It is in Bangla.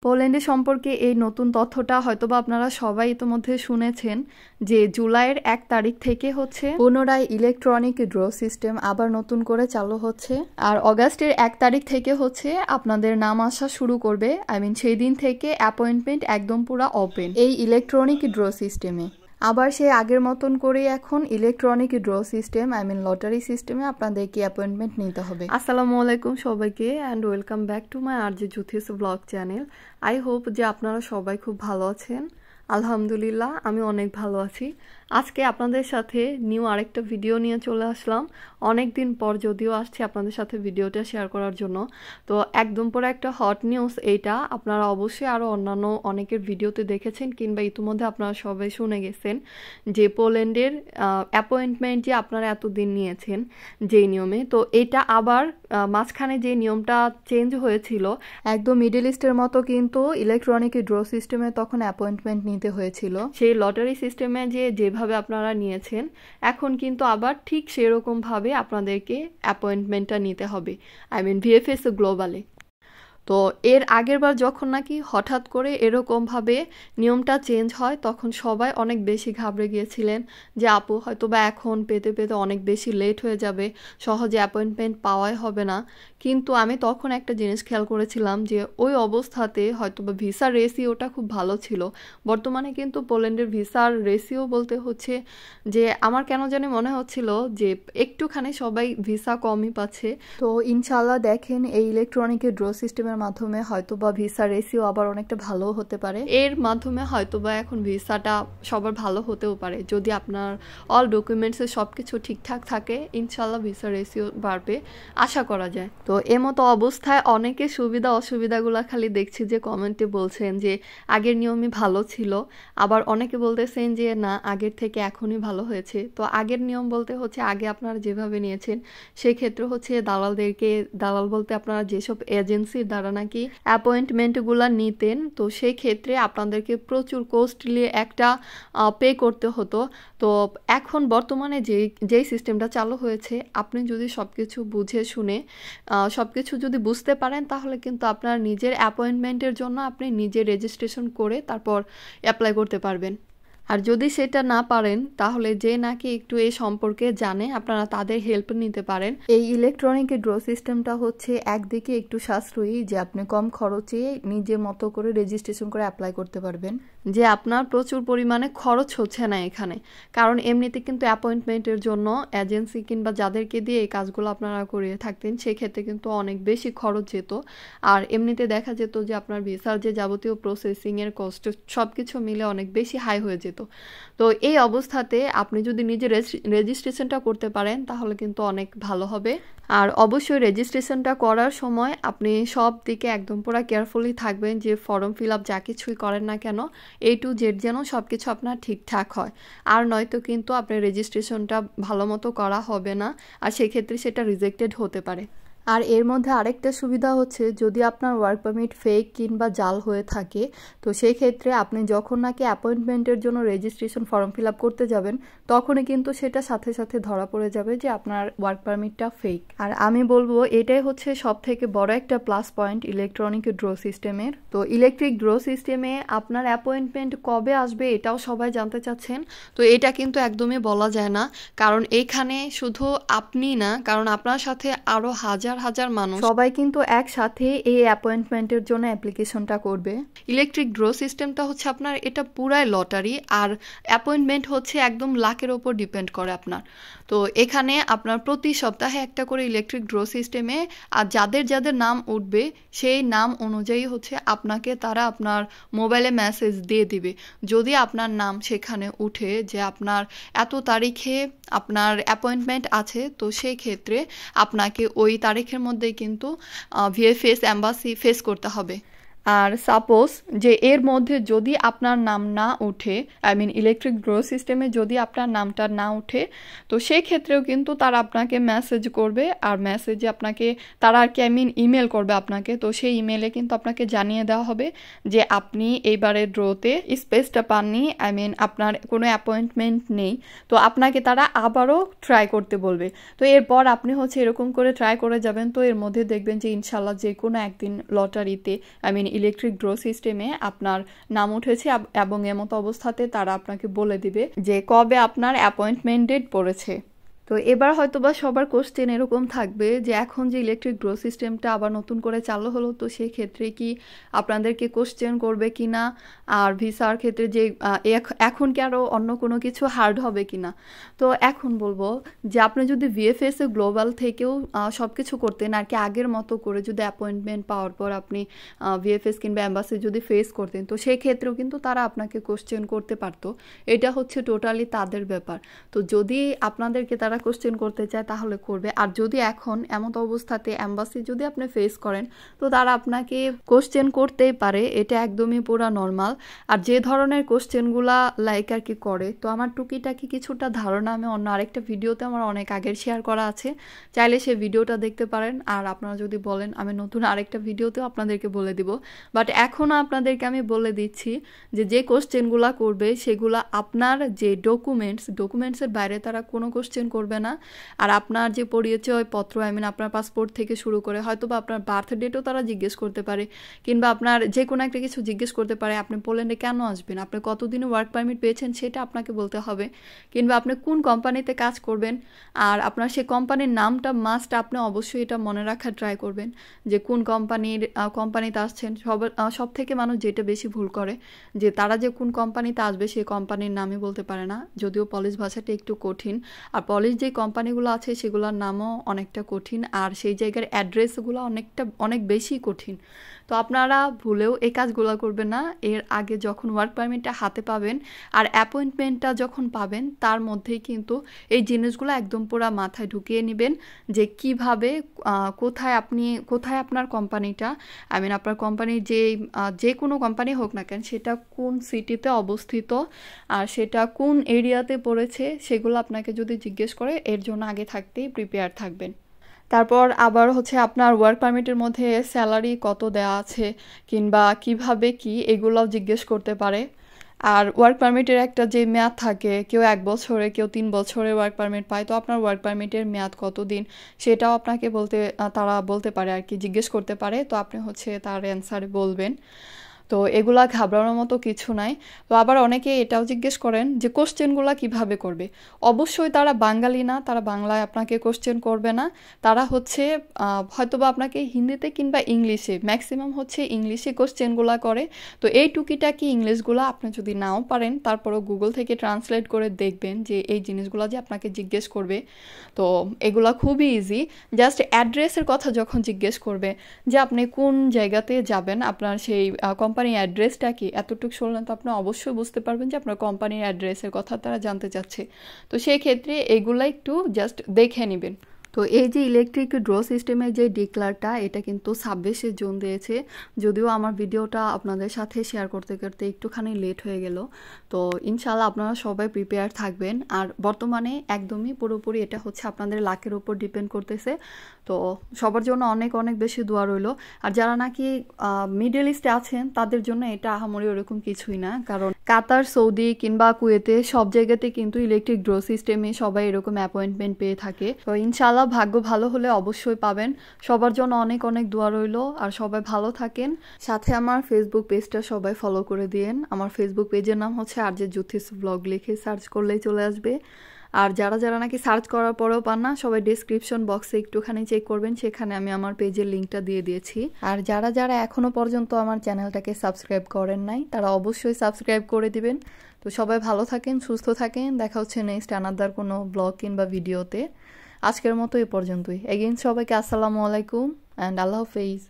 পোল্যান্ডের সম্পর্কে এই নতুন তথ্যটা হয়তোবা আপনারা সবাই ইতোমধ্যে শুনেছেন যে জুলাইয়ের 1 তারিখ থেকে হচ্ছে পুনরায় ইলেকট্রনিক ড্র সিস্টেম আবার নতুন করে চালু হচ্ছে। আর অগাস্টের 1 তারিখ থেকে হচ্ছে আপনাদের নাম আসা শুরু করবে। সেই দিন থেকে অ্যাপয়েন্টমেন্ট একদম পুরো ওপেন এই ইলেকট্রনিক ড্র সিস্টেমে। আবার সেই আগের মতন করে এখন ইলেকট্রনিক ড্র সিস্টেম লটারি সিস্টেমে আপনাদেরকে অ্যাপয়েন্টমেন্ট নিতে হবে। আসসালামু আলাইকুম সবাইকে and welcome back to my RJ জুথিস ব্লগ চ্যানেল। আই হোপ যে আপনারা সবাই খুব ভালো আছেন। আলহামদুলিল্লাহ আমি অনেক ভালো আছি। আজকে আপনাদের সাথে নিউ আরেকটা ভিডিও নিয়ে চলে আসলাম। অনেক দিন পর যদিও আসছি আপনাদের সাথে ভিডিওটা শেয়ার করার জন্য। তো একদম পুরো একটা হট নিউজ এইটা। আপনারা অবশ্যই আরও অন্যান্য অনেকের ভিডিওতে দেখেছেন কিংবা ইতিমধ্যে আপনারা সবাই শুনে গেছেন যে পোল্যান্ডের অ্যাপয়েন্টমেন্ট যে আপনারা এতদিন নিয়েছেন যেই নিয়মে, তো এটা আবার মাঝখানে যে নিয়মটা চেঞ্জ হয়েছিল একদম মিডল ইস্টের মতো কিন্তু ইলেকট্রনিক ড্র সিস্টেমে তখন অ্যাপয়েন্টমেন্ট নিতে হয়েছিল। সেই লটারি সিস্টেমে যেভাবে আপনারা নিয়েছেন এখন কিন্তু আবার ঠিক সেরকমভাবে আপনাদেরকে অ্যাপয়েন্টমেন্টটা নিতে হবে, ভিএফএস গ্লোবালে। তো এর আগের বার যখন নাকি হঠাৎ করে এরকমভাবে নিয়মটা চেঞ্জ হয় তখন সবাই অনেক বেশি ঘাবড়ে গিয়েছিলেন যে আপু হয়তো বা এখন পেতে পেতে অনেক বেশি লেট হয়ে যাবে, সহজে অ্যাপয়েন্টমেন্ট পাওয়াই হবে না। কিন্তু আমি তখন একটা জিনিস খেয়াল করেছিলাম যে ওই অবস্থাতে হয়তো বা ভিসার রেশিওটা খুব ভালো ছিল। বর্তমানে কিন্তু পোল্যান্ডের ভিসার রেশিও বলতে হচ্ছে যে আমার কেন জানি মনে হচ্ছিল যে একটুখানি সবাই ভিসা কমই পাচ্ছে। তো ইনশাল্লাহ দেখেন এই ইলেকট্রনিক ড্র সিস্টেমের মাধ্যমে হয়তোবা ভিসা রেশিও আবার অনেকটা ভালো হতে পারে। এর মাধ্যমে হয়তোবা এখন ভিসাটা সবার ভালো হতেও পারে যদি আপনার অল ডকুমেন্টসে সবকিছু ঠিকঠাক থাকে। ইনশাল্লাহ ভিসা রেশিও বাড়বে আশা করা যায়। তো এমতো অবস্থায় অনেকে সুবিধা অসুবিধাগুলো খালি দেখছি যে কমেন্টে বলছেন যে আগের নিয়মই ভালো ছিল, আবার অনেকে বলতেছেন যে না আগের থেকে এখনই ভালো হয়েছে। তো আগের নিয়ম বলতে হচ্ছে আগে আপনারা যেভাবে নিয়েছেন সেক্ষেত্রে হচ্ছে দালাল বলতে আপনারা যেসব এজেন্সির দ্বারা নাকি অ্যাপয়েন্টমেন্টগুলো নিতেন, তো সেই ক্ষেত্রে আপনাদেরকে প্রচুর কস্টলি একটা পে করতে হতো। তো এখন বর্তমানে যেই সিস্টেমটা চালু হয়েছে আপনি যদি সবকিছু বুঝে শুনে সবকিছু যদি বুঝতে পারেন তাহলে কিন্তু আপনার নিজের অ্যাপয়েন্টমেন্টের জন্য আপনি নিজে রেজিস্ট্রেশন করে তারপর অ্যাপ্লাই করতে পারবেন। আর যদি সেটা না পারেন তাহলে যে নাকি একটু এই সম্পর্কে জানে আপনারা তাদের হেল্প নিতে পারেন। এই ইলেকট্রনিক ড্র সিস্টেমটা হচ্ছে একদিকে একটু সাশ্রয়ী যে আপনি কম খরচে নিজের মতো করে রেজিস্ট্রেশন করে অ্যাপ্লাই করতে পারবেন, যে আপনার প্রচুর পরিমাণে খরচ হচ্ছে না এখানে। কারণ এমনিতে কিন্তু অ্যাপয়েন্টমেন্টের জন্য এজেন্সি কিংবা যাদেরকে দিয়ে এই কাজগুলো আপনারা করিয়ে থাকতেন সেক্ষেত্রে কিন্তু অনেক বেশি খরচ যেত। আর এমনিতে দেখা যেত যে আপনার ভিসার যে যাবতীয় প্রসেসিংয়ের কষ্ট সব কিছু মিলে অনেক বেশি হাই হয়ে যেত। তো এই অবস্থাতে আপনি যদি নিজে রেজিস্ট্রেশনটা করতে পারেন তাহলে কিন্তু অনেক ভালো হবে। আর অবশ্যই রেজিস্ট্রেশনটা করার সময় আপনি সব দিকে একদম পুরো কেয়ারফুলি থাকবেন যে ফর্ম ফিল আপ যা কিছুই করেন না কেন A to Z যেন সব কিছু আপনার ঠিকঠাক হয়। আর নয়তো কিন্তু আপনার রেজিস্ট্রেশনটা ভালো মতো করা হবে না আর সেক্ষেত্রে সেটা রিজেক্টেড হতে পারে। আর এর মধ্যে আরেকটা সুবিধা হচ্ছে যদি আপনার ওয়ার্ক পারমিট ফেক কিংবা জাল হয়ে থাকে তো সেই ক্ষেত্রে আপনি যখন নাকি অ্যাপয়েন্টমেন্টের জন্য রেজিস্ট্রেশন ফর্ম ফিল আপ করতে যাবেন তখনই কিন্তু সেটা সাথে সাথে ধরা পড়ে যাবে যে আপনার ওয়ার্ক পারমিটটা ফেক। আর আমি বলবো এটাই হচ্ছে সব থেকে বড় একটা প্লাস পয়েন্ট ইলেকট্রনিক ড্র সিস্টেমের। তো ইলেকট্রিক ড্র সিস্টেমে আপনার অ্যাপয়েন্টমেন্ট কবে আসবে এটাও সবাই জানতে চাচ্ছেন। তো এটা কিন্তু একদমই বলা যায় না, কারণ এইখানে শুধু আপনি না, কারণ আপনার সাথে আরো হাজার মানুষ সবাই কিন্তু একসাথে এই অ্যাপয়েন্টমেন্টের জন্য অ্যাপ্লিকেশনটা করবে। ইলেকট্রিক ড্র সিস্টেমটা হচ্ছে আপনার এটা পুরাই লটারি আর অ্যাপয়েন্টমেন্ট হচ্ছে একদম লাকের ওপর ডিপেন্ড করে আপনার। তো এখানে আপনার প্রতি সপ্তাহে একটা করে ইলেকট্রিক ড্র সিস্টেমে আর যাদের নাম উঠবে সেই নাম অনুযায়ী হচ্ছে আপনাকে তারা আপনার মোবাইলে মেসেজ দিয়ে দিবে। যদি আপনার নাম সেখানে উঠে যে আপনার এত তারিখে আপনার অ্যাপয়েন্টমেন্ট আছে তো সেই ক্ষেত্রে আপনাকে ওই তারিখের মধ্যে কিন্তু ভিএফএস এম্বাসি ফেস করতে হবে। আর সাপোজ যে এর মধ্যে যদি আপনার নাম না উঠে ইলেকট্রিক ড্র সিস্টেমে যদি আপনার নামটা না উঠে তো সেই ক্ষেত্রেও কিন্তু তারা আপনাকে মেসেজ করবে আর মেসেজে আপনাকে তারা আর কি ইমেল করবে আপনাকে। তো সেই ইমেলে কিন্তু আপনাকে জানিয়ে দেওয়া হবে যে আপনি এইবারের ড্রোতে স্পেসটা পাননি, আপনার কোনো অ্যাপয়েন্টমেন্ট নেই। তো আপনাকে তারা আবারও ট্রাই করতে বলবে। তো এরপর আপনি হচ্ছে এরকম করে ট্রাই করে যাবেন। তো এর মধ্যে দেখবেন যে ইনশাল্লাহ যে কোনো একদিন লটারিতে ইলেকট্রিক ড্র সিস্টেমে আপনার নাম উঠেছে এবং এমতো অবস্থাতে তারা আপনাকে বলে দিবে যে কবে আপনার অ্যাপয়েন্টমেন্ট ডেট পড়েছে। তো এবার হয়তোবা সবার কোশ্চেন এরকম থাকবে যে এখন যে ইলেকট্রিক ড্র সিস্টেমটা আবার নতুন করে চালু হলো, তো সেই ক্ষেত্রে কি আপনাদেরকে কোশ্চেন করবে কিনা, আর ভিসার ক্ষেত্রে যে এখন কি আরও অন্য কোনো কিছু হার্ড হবে কিনা। তো এখন বলবো যে আপনি যদি ভিএফএস গ্লোবাল থেকেও সব কিছু করতেন আর কি আগের মতো করে, যদি অ্যাপয়েন্টমেন্ট পাওয়ার পর আপনি ভিএফএস কিংবা অ্যাম্বাসি যদি ফেস করতেন, তো সেই ক্ষেত্রেও কিন্তু তারা আপনাকে কোশ্চেন করতে পারতো। এটা হচ্ছে টোটালি তাদের ব্যাপার। তো যদি আপনাদেরকে তারা কোশ্চেন করতে চায় তাহলে করবে, আর যদি এখন এমন অবস্থাতে অ্যাম্বাসি যদি আপনি ফেস করেন তো তারা আপনাকে কোশ্চেন করতেই পারে, এটা একদমই পুরা নর্মাল। আর যে ধরনের কোশ্চেনগুলা লাইক আর কি করে, তো আমার টুকিটাকি কিছুটা ধারণা আমি অন্য আরেকটা ভিডিওতে আমার অনেক আগের শেয়ার করা আছে, চাইলে সেই ভিডিওটা দেখতে পারেন। আর আপনারা যদি বলেন আমি নতুন আরেকটা ভিডিওতেও আপনাদেরকে বলে দিব, বাট এখনও আপনাদেরকে আমি বলে দিচ্ছি যে কোশ্চেনগুলা করবে সেগুলা আপনার যে ডকুমেন্টসের বাইরে তারা কোনো কোশ্চেন করবে না। আর আপনার যে পরিচয়পত্র আপনার পাসপোর্ট থেকে শুরু করে হয়তো বা আপনার বার্থ ডেটও তারা জিজ্ঞেস করতে পারে, কিংবা আপনার যে কোনো একটা কিছু জিজ্ঞেস করতে পারে। আপনি পোল্যান্ডে কেন আসবেন, আপনি কতদিনে ওয়ার্ক পারমিট পেয়েছেন সেটা আপনাকে বলতে হবে, কিংবা আপনি কোন কোম্পানিতে কাজ করবেন, আর আপনার সেই কোম্পানির নামটা মাস্ট আপনি অবশ্যই এটা মনে রাখার ট্রাই করবেন যে কোন কোম্পানিতে আসছেন। সব থেকে মানুষ যেটা বেশি ভুল করে যে তারা যে কোন কোম্পানিতে আসবে সেই কোম্পানির নামই বলতে পারে না, যদিও পলিশ ভাষাটা একটু কঠিন। আর পলিশ যে কোম্পানিগুলো আছে সেগুলোর নামও অনেকটা কঠিন, আর সেই জায়গার অ্যাড্রেসগুলো অনেক বেশি কঠিন। তো আপনারা ভুলেও এই কাজগুলো করবেন না। এর আগে যখন ওয়ার্ক পারমিটটা হাতে পাবেন আর অ্যাপয়েন্টমেন্টটা যখন পাবেন, তার মধ্যেই কিন্তু এই জিনিসগুলো একদম পুরো মাথায় ঢুকিয়ে নেবেন যে কিভাবে কোথায় আপনার কোম্পানিটা, আপনার কোম্পানির যে কোনো কোম্পানি হোক না কেন সেটা কোন সিটিতে অবস্থিত আর সেটা কোন এরিয়াতে পড়েছে, সেগুলো আপনাকে যদি জিজ্ঞেস করে এর জন্য আগে থাকতেই প্রিপেয়ার থাকবেন। তারপর আবার হচ্ছে আপনার ওয়ার্ক পারমিটের মধ্যে স্যালারি কত দেওয়া আছে কিংবা কিভাবে কি, এগুলোও জিজ্ঞেস করতে পারে। আর ওয়ার্ক পারমিটের একটা যে মেয়াদ থাকে, কেউ 1 বছরে কেউ 3 বছরে ওয়ার্ক পারমিট পায়, তো আপনার ওয়ার্ক পারমিটের মেয়াদ কতদিন সেটাও আপনাকে তারা বলতে পারে আর কি, জিজ্ঞেস করতে পারে। তো আপনি হচ্ছে তার অ্যান্সারে বলবেন। তো এগুলা ঘাবড়ানোর মতো কিছু নাই। তো আবার অনেকে এটাও জিজ্ঞেস করেন যে কোশ্চেনগুলো কিভাবে করবে। অবশ্যই তারা বাঙালি না, তারা বাংলায় আপনাকে কোশ্চেন করবে না, তারা হচ্ছে হয়তোবা আপনাকে হিন্দিতে কিংবা ইংলিশে, ম্যাক্সিমাম হচ্ছে ইংলিশে কোশ্চেনগুলো করে। তো এই টুকিটাকি ইংলিশগুলো আপনি যদি নাও পারেন তারপরও গুগল থেকে ট্রান্সলেট করে দেখবেন যে এই জিনিসগুলো যে আপনাকে জিজ্ঞেস করবে। তো এগুলা খুবই ইজি। জাস্ট অ্যাড্রেসের কথা যখন জিজ্ঞেস করবে যে আপনি কোন জায়গাতে যাবেন, আপনার সেই কোম্পানির অ্যাড্রেসটা কি, এতটুকু শুনলেন তো আপনি অবশ্যই বুঝতে পারবেন যে আপনার কোম্পানির অ্যাড্রেসের কথা তারা জানতে চাচ্ছে। তো সেই ক্ষেত্রে এগুলো একটু জাস্ট দেখে নেবেন। তো এই যে ইলেকট্রিক ড্র সিস্টেমের যে ডিক্লারটা, এটা কিন্তু 26শে জুন দিয়েছে, যদিও আমার ভিডিওটা আপনাদের সাথে শেয়ার করতে করতে একটুখানি লেট হয়ে গেল। তো ইনশাল্লাহ আপনারা সবাই প্রিপেয়ার থাকবেন। আর বর্তমানে একদমই পুরোপুরি এটা হচ্ছে আপনাদের লাকের উপর ডিপেন্ড করতেছে। তো সবার জন্য অনেক অনেক বেশি দোয়া রইল। আর যারা নাকি মিডল ইস্টে আছেন তাদের জন্য এটা আহামরি ওরকম কিছুই না, কারণ কাতার, সৌদি কিংবা কুয়েতে সব জায়গাতে কিন্তু ইলেকট্রিক ড্র সিস্টেমে সবাই এরকম অ্যাপয়েন্টমেন্ট পেয়ে থাকে। তো ইনশাল্লাহ ভাগ্য ভালো হলে অবশ্যই পাবেন। সবার জন্য অনেক অনেক দোয়া রইল। আর সবাই ভালো থাকেন। সাথে আমার ফেসবুক পেজটা সবাই ফলো করে দিয়েন। আমার ফেসবুক পেজের নাম হচ্ছে RJ জুথিস ব্লগ, লিখে সার্চ করলেই চলে আসবে। আর যারা নাকি সার্চ করার পরেও পান না, সবাই ডেসক্রিপশন বক্সে একটুখানি চেক করবেন, সেখানে আমি আমার পেজের লিঙ্কটা দিয়ে দিয়েছি। আর যারা এখনো পর্যন্ত আমার চ্যানেলটাকে সাবস্ক্রাইব করেন নাই, তারা অবশ্যই সাবস্ক্রাইব করে দিবেন। তো সবাই ভালো থাকেন, সুস্থ থাকেন। দেখা হচ্ছে নেক্সট আনাদার কোনো ব্লগ কিংবা ভিডিওতে। আজকের মতো এ পর্যন্তই। এগেইন সবাইকে আসসালামু আলাইকুম অ্যান্ড আল্লাহ হাফেজ।